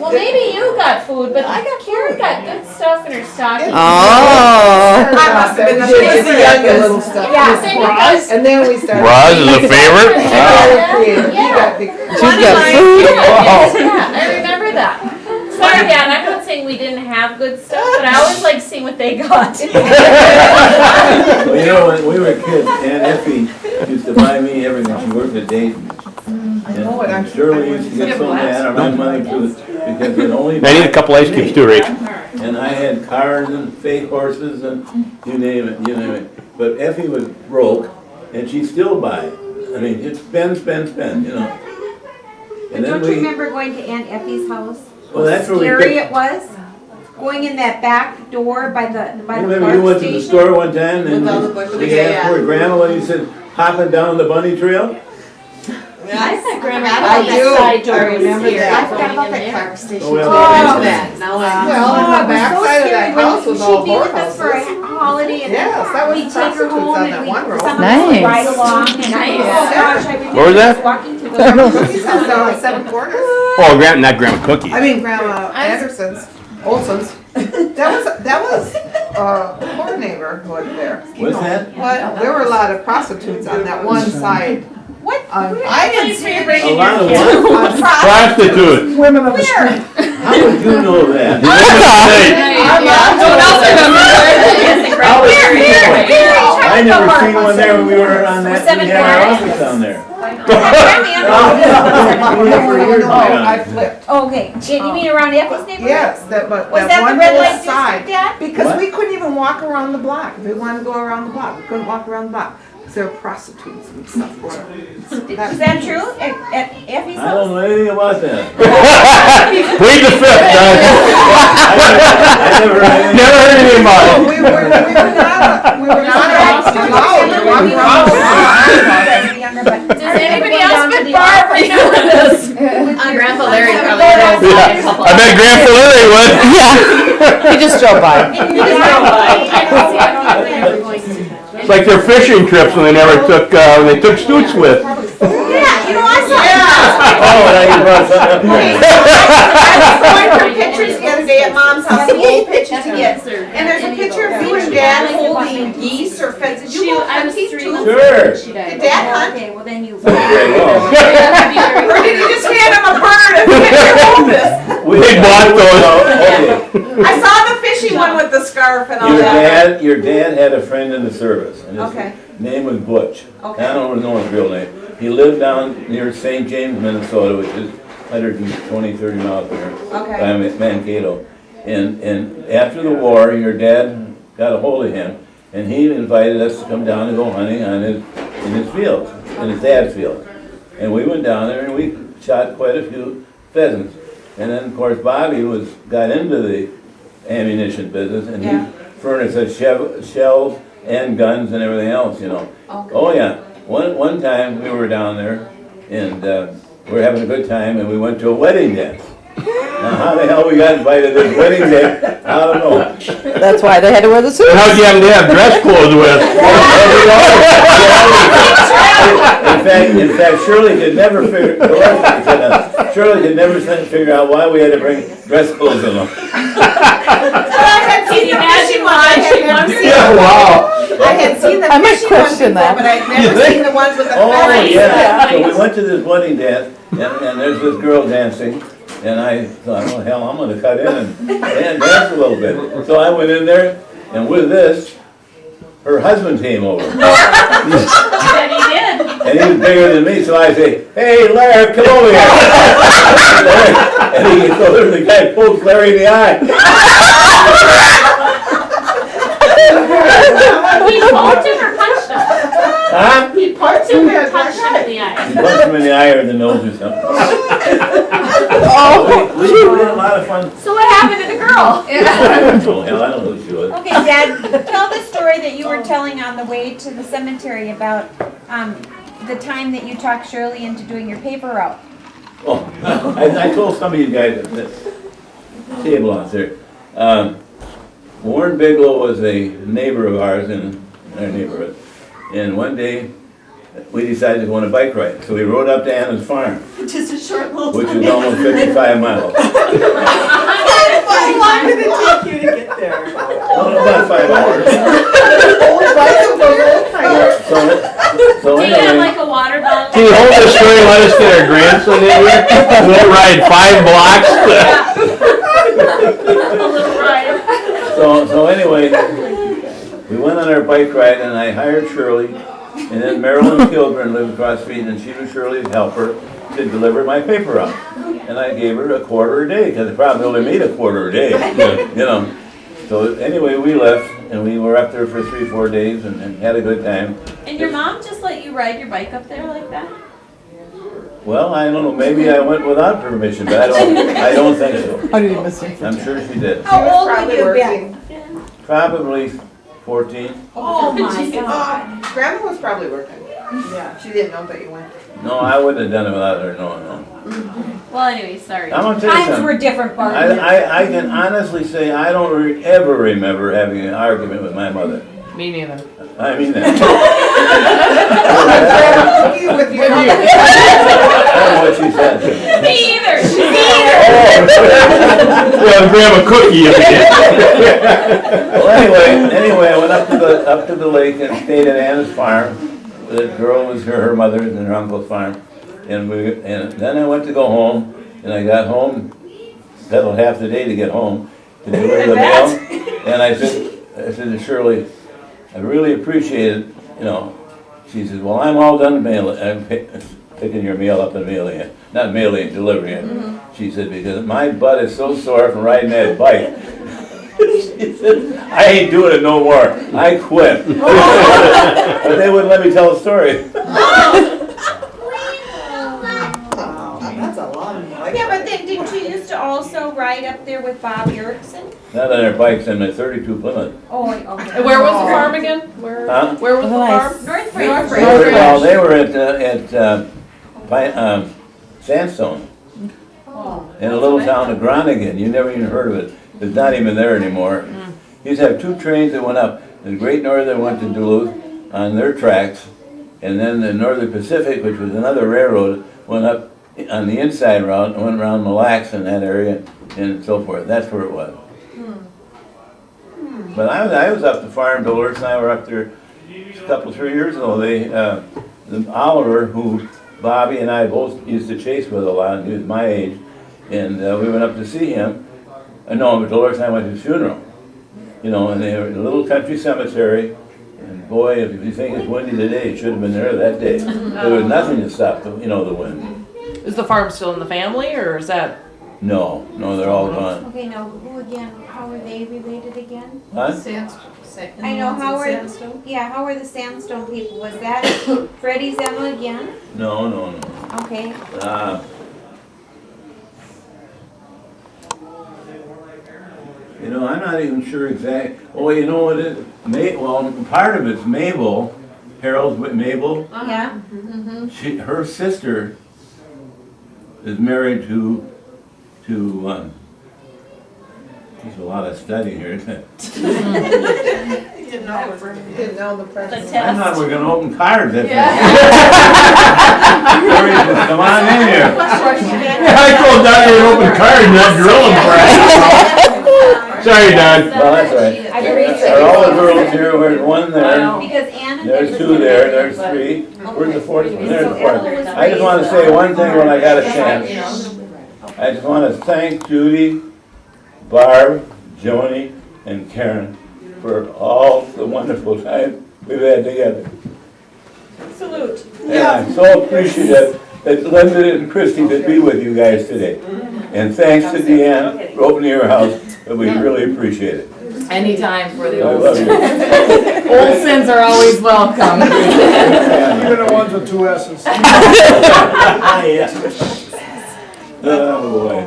Well, maybe you got food, but Karen got good stuff in her stocking. Oh. I must have been the She was the youngest. little stuff. Yeah, maybe because. And then we started. Roz is a favorite? He got big. She's got food. Yeah, I remember that. Sorry, Dad, I'm not saying we didn't have good stuff, but I always like seeing what they got. Well, you know, when we were kids, Aunt Effie used to buy me everything. She worked at Dayton. And Shirley used to get so mad, or my mother too, because it only. I need a couple ice cubes too, Rach. And I had cars and fake horses and you name it, you name it. But Effie was broke, and she'd still buy. I mean, it's spend, you know. And then Don't you remember going to Aunt Effie's house? Well, that's where we Scary picked- it was? Going in that back door by the Remember you went to the store one time and With all the bushes, we asked for grandma when you said hopping down the bunny trail? I thought Grandma I had do. that side door I remember here. that. I forgot about that Clark station. Oh, well, Into that. Now I. Well, on the backside of that house was all She'd be with us for whorehouses. a holiday and Yes, that was we'd take her prostitutes home on and that we'd, one row. some of us Nice. would ride along and Nice. oh gosh, I remember Where was that? just walking through the. Cookies house down at Seven Corners. Oh, not Grandma Cookie. I mean, Grandma Anderson's, Olson's. That was poor neighborhood there. What's that? What, there were a lot of prostitutes on that one side. What? I didn't see A lot of what? Prostitute. Women on the Where? street. How would you know that? How would you know that? I never seen one there when we were on that, we had our office down there. I flipped. Okay, you mean around Effie's neighborhood? Yes, but Was that that one the red little light side. district, Dad? Because What? we couldn't even walk around the block. If we wanted to go around the block, we couldn't walk around the block. There were prostitutes and stuff there. Is that true? At Effie's I house? don't know anything about that. Plead the fifth, guys. I never heard anything. Never heard anything about it. We were not allowed to walk around the block. Does anybody else but Barbara know this? Grandpa Larry Yeah, I bet Grandpa Larry would. Yeah. He just drove by. It's like their fishing trips when they never took, when they took Stoots with. Yeah, you know, I saw that. Oh, now you brought something up. I was going for pictures the other day at Mom's house, old pictures to get. And there's a picture of you and Dad holding geese or pheasants. Did you hold geese too? Sure. Did Dad hunt? Okay, well then you. Very well. Or did you just hand him a bird and say, "Here, hold this"? They bought those. Okay. I saw the fishing one with the scarf and all that. Your dad had a friend in the service, and Okay. his name was Butch. Okay. I don't know his real name. He lived down near St. James, Minnesota, which is 120, 30 miles from here. Okay. By Mankato. And after the war, your dad got a hold of him, and he invited us to come down and go hunting in his fields, in his dad's field. And we went down there and we shot quite a few pheasants. And then, of course, Bobby got into the ammunition business, and Yeah. he furnished us shells and guns and everything else, you know. Okay. Oh, yeah. One time, we were down there, and we were having a good time, and we went to a wedding dance. Now, how the hell we got invited to this wedding dance, I don't know. That's why they had to wear the suits. How'd you happen to have dress clothes with? In fact, Shirley could never figure out why we had to bring dress clothes along. But I had seen the fishing one. Yeah, wow. I had seen the I might fishing ones question before, that. but I'd never seen the ones with the Oh, feathers. yeah. So we went to this wedding dance, and there's this girl dancing, and I thought, well, hell, I'm gonna cut in and dance a little bit. So I went in there, and with this, her husband came over. That he did. And he was bigger than me, so I say, "Hey, Larry, come over here." And so the guy pulls Larry in the eye. He poked him or punched him? Huh? He poked him or punched him in the eye? He punched him in the eye or the nose or something. We had a lot of fun. So what happened to the girl? Oh, hell, I don't know who she was. Okay, Dad, tell the story that you were telling on the way to the cemetery about, the time that you talked Shirley into doing your paper route. Oh, I told some of you guys at this table out there. Warren Bigelow was a neighbor of ours in our neighborhood. And one day, we decided to go on a bike ride. So we rode up to Anna's farm, Just a short little. which is almost 55 miles. How long did it take you to get there? About 5 hours. So Do you have anyway, like a water bottle? Can you hold this story, let us get our grandson in here? We'll ride 5 blocks. A little ride. so anyway, we went on our bike ride and I hired Shirley, and then Marilyn Kilburn lived across the street, and she was Shirley's helper to deliver my paper out. And I gave her a quarter a day, because I probably only made a quarter a day, you know. So anyway, we left, and we were up there for 3-4 days and had a good time. And your mom just let you ride your bike up there like that? Well, I don't know, maybe I went without permission, but I don't think so. How did you miss it? I'm sure she did. How old would you have been? Probably 14. Oh my God. Grandma was probably working. Yeah, she didn't know that you went. No, I wouldn't have done it without her knowing that. Well, anyway, sorry. I'm gonna tell you Times something. were different, Barb. I can honestly say I don't ever remember having an argument with my mother. Me neither. I mean that. With your I don't know what she said. Me either. Well, grab a cookie if you Well, anyway, I went up to the lake and stayed at Anna's farm. The girl was her mother's and her uncle's farm. And then I went to go home, and I got home, pedaled half the day to get home, to deliver the mail. And I said to Shirley, I really appreciate it, you know. She says, well, I'm all done picking your mail up and mailing it. Not mailing it, delivering it. She said, because my butt is so sore from riding that bike. She said, I ain't doing it no more. I quit. But they wouldn't let me tell the story. That's a long bike. Yeah, but then didn't you used to also ride up there with Bob Erickson? Not on their bikes, on my 32 Plymouth. Oh, okay. And where was the farm again? Huh? Where was the farm? North North Branch. Well, they were at Sandstone, in a little town of Groningen. You never even heard of it. It's not even there anymore. He used to have 2 trains that went up. The Great Northern went to Duluth on their tracks, and then the Northern Pacific, which was another railroad, went up on the inside route and went around Mille Lacs in that area and so forth. That's where it was. But I was up to farm. Dolores and I were up there a couple, 3 years ago. Oliver, who Bobby and I both used to chase with a lot, and he was my age, and we went up to see him. No, but Dolores and I went to his funeral. You know, and they were in a little country cemetery. And boy, if you think it's windy today, it should have been there that day. There was nothing to stop the wind. Is the farm still in the family, or is that? No, they're all gone. Okay, now who again, how are they related again? Huh? I know, how are the Sandstone people? Was that Freddie's Emma again? No. Okay. I'm not even sure exactly. Oh, you know what it is? Part of it's Mabel, Harold's with Mabel. Yeah? Her sister is married to there's a lot of studying here, isn't it? Didn't know the president. I thought we were gonna open cards. Come on in here. I told Don to open card, not drilling practice. Sorry, Don. Well, that's all right. Are all the girls here? There's one there. Because Anna. There's 2 there. There's 3. Where's the 4th one? There's the 4th. I just want to say one thing when I got a chance. I just want to thank Judy, Barb, Joni, and Karen for all the wonderful time we've had together. Salute. And I'm so appreciative that Linda and Christy could be with you guys today. And thanks to Deanne for opening your house, but we really appreciate it. Anytime for the I love you. Olsons are always welcome. Even the ones with 2 S's. Oh, boy.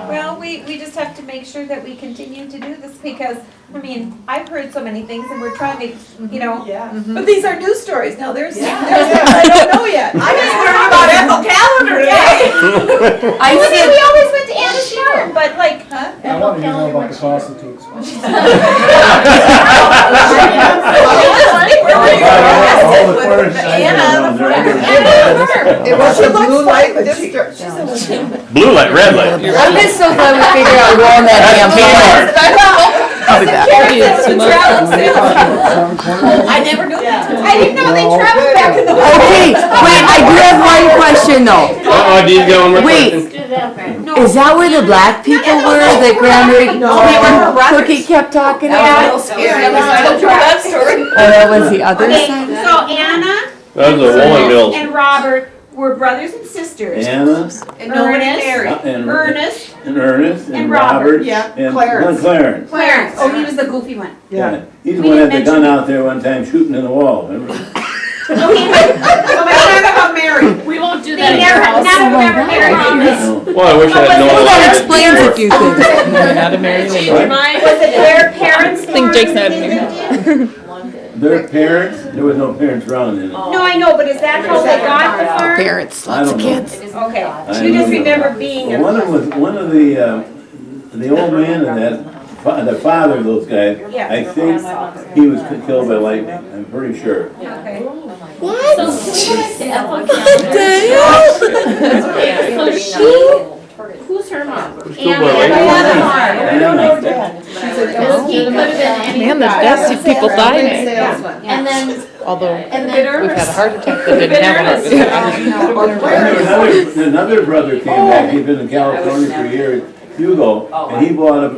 Well, we just have to make sure that we continue to do this because, I mean, I've heard so many things and we're trying to, Yeah. But these are news stories now, there's things I don't know yet. I just learned about Ethel Calendar Day. I mean, we always went to Anna's farm, but like, I wanted to know about the prostitutes. Where were you arrested with Anna, the It was a blue light district. Blue light, red light. I'm just so glad we figured out we're on that damn camera. I never knew that. I didn't know they traveled back in the. Okay, wait, I do have one question though. Oh, do you got one more Wait. question? Is that where the black people were that Grandma Cookie kept talking about? Oh, that was the other Okay, side? so Anna That was a rolling mill. and Robert were brothers and sisters. Anna And no one Ernest. married. and Ernest, Ernest and and Robert. Robert Yeah, and Clarence. Clarence. Clarence, oh, he was the goofy one. Yeah. He's the We one that didn't had the gun mention- out there one time shooting in the wall, remember? So they're not married. We won't do They that in your never, house. none of them ever married. No. Well, I wish I had known. Well, that that. explains a few things. Was it their parents' farm? think Jake's not they here. lived in? Their parents, there was no parents around then. No, I know, but is that how they got the farm? Parents, I lots don't of know. kids. Okay, I you just don't know. remember being Well, a. one of the old man and the father of those guys, Yeah. I think he was killed by lightning, I'm pretty sure. Okay. So she, who's her mom? He could have been any. Man, that's if people die. And then, Although and then. we've had a heart attack that didn't have one. Another brother came back, he'd been in California for years, Hugo, and he bought a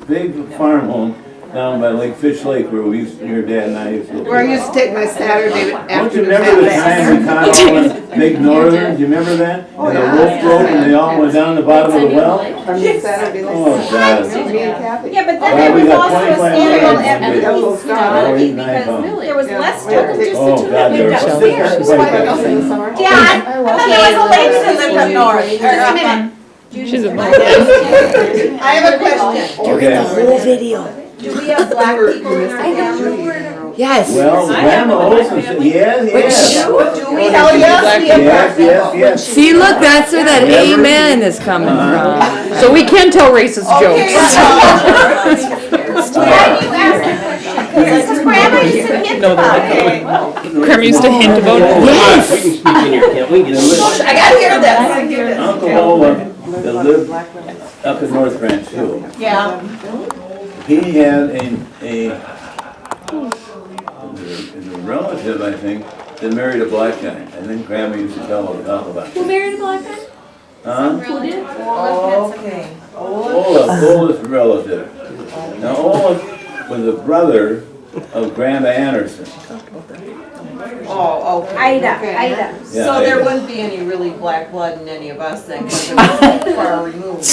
big farm home down by Fish Lake where we used, your dad and I used to live. Where I used to take my Saturday Don't you afternoon remember the nap. time we caught all the big northern, do you remember that? And the wolf broke and they all went down the bottom of the well? From the Saturday. Oh, God. Me and Kathy. Yeah, but Well, then we there was got also a 25 scandal minutes. at Yeah. Police Facility because there was Lester, just the Oh, two God, that there lived was. upstairs. Dad, and then there was a lady that lived up north. Just a minute. She's a mom. I have a question. Okay. Whole video. Do we have black people in our family? Yes. Well, Grandma Olson said, yes. Do we? Hell yes, we have black people. Yes. See, look, that's where that amen is coming from. So we can tell racist Okay, jokes. Why do you ask that question? Because Grandma used to hint about it. Grandma used to hint about it. Yes. We can speak in here, can't we? I gotta hear this. Uncle Ola, that lived up in North Branch too. Yeah. He had a relative, I think, that married a black guy. I think Grandma used to tell about Who it. married a black guy? Huh? Who did? Okay. Ola's relative. Now Ola was a brother of Grandma Anderson. Oh, okay. Ida, Okay. Ida. Yeah, So there Ida. wouldn't be any really black blood in any of us then, because it was so far removed.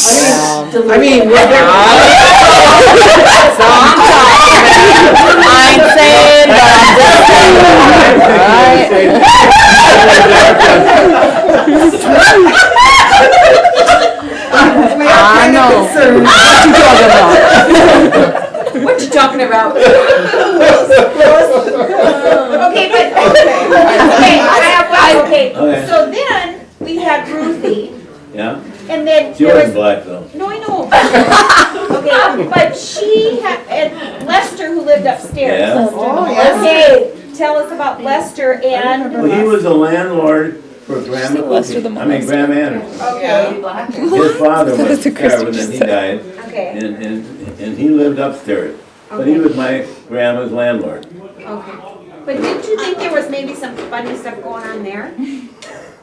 I mean, we're I ain't saying, but I'm just saying. I know. What you talking about? What you talking about? Okay, but, okay, okay, Okay. so then we had Ruthie, Yeah? and then She there wasn't was, black though. no, I know. Okay, but she had, and Lester who lived upstairs. Yeah. Oh, yeah. Okay, tell us about Lester and, Well, he was a landlord for Grandma Lester Cookie. the I mean, Grandma Anderson. okay, His father was That's a Christian Carvin and he said. died, okay, and he lived upstairs. But he was my grandma's landlord. okay. But didn't you think there was maybe some funny stuff going on there?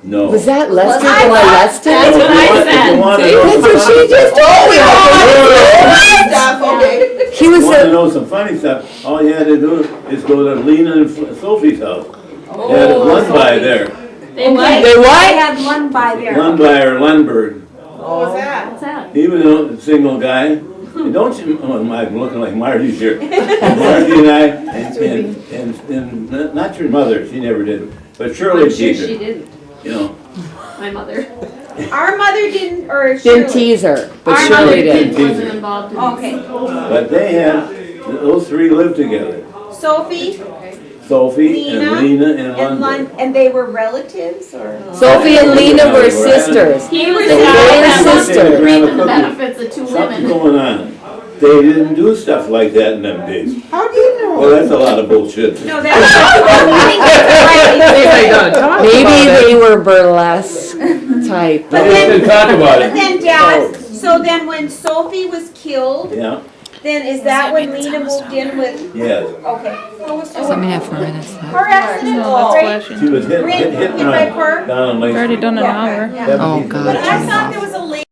No. Was that Lester? Boy Lester? That's what I said. That's what she just told me. Stuff, okay. He If was you want to a, know some funny stuff, all you had to do is go to Lena and Sophie's house. They had a Lundby there. They what? they I what? had one by there. Lundby or Lundberg. What was that? What's that? He was a single guy. And don't you, oh, I'm looking like Marty's here. Marty and I, and not your mother, she never did, but Shirley I'm sure she Teacher, didn't. you know. My mother. Our mother didn't, or Didn't Shirley? tease her, but Our Shirley mother did. wasn't involved in Okay, But they had, those three lived together. Sophie Sophie and Lena and and Lundberg. and they were relatives, or? Sophie and Lena were sisters. He was They the guy were that wanted sisters. to reap the benefits of two Something's women. going on. They didn't do stuff like that in them days. How do you know? Well, that's a lot of bullshit. No, that's, I think that's right. Maybe they were burlesque type. But They then, didn't talk about but it. then Dad, so then when Sophie was killed, Yeah, then is that when Lena moved in with, yes. okay. Let me have 4 minutes left. Car accident, right? She was hit Hit by car? down on Lake Street. Already done an hour. Yeah. Oh, God. But I thought there was a lady